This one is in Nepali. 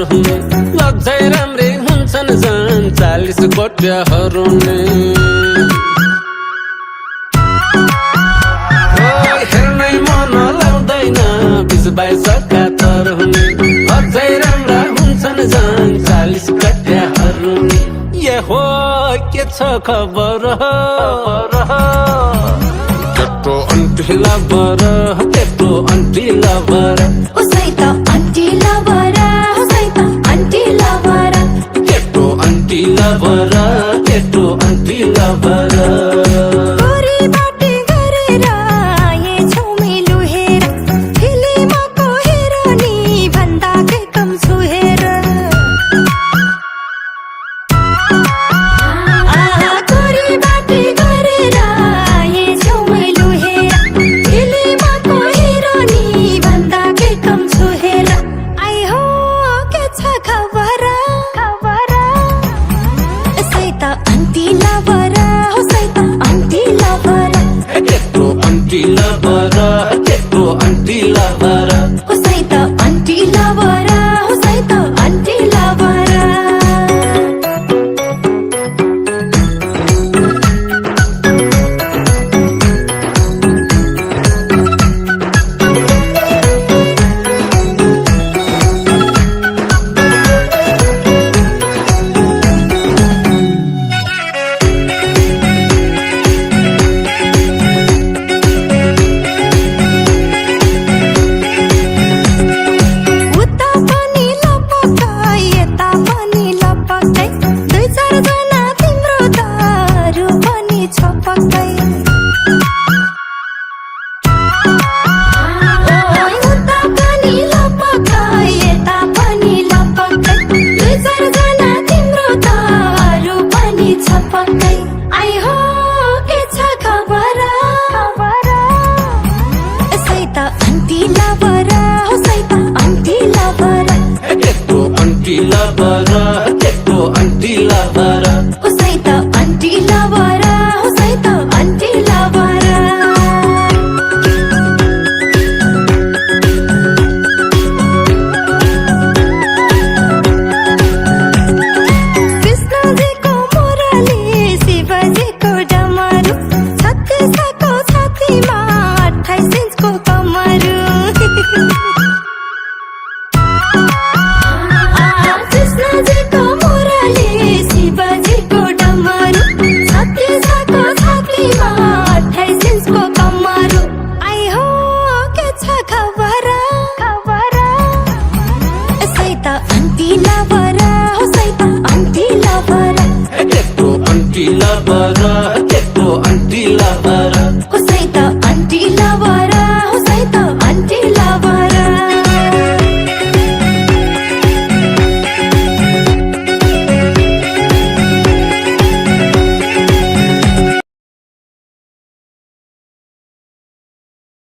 तर हुने लज्जै राम्रै हुन्छन् झन् 40 कोट्याहरू नै हेर्नै मन लाउँदैन 20-22-71 हुने लज्जै राम्रा हुन्छन् झन् 40 कोट्याहरू नै ए हो के छ खबर केटो अन्टी लभर केटो अन्टी लभर उसै त अन्टी लभर उसै त अन्टी लभर केटो अन्टी लभर केटो अन्टी लभर Anti lover,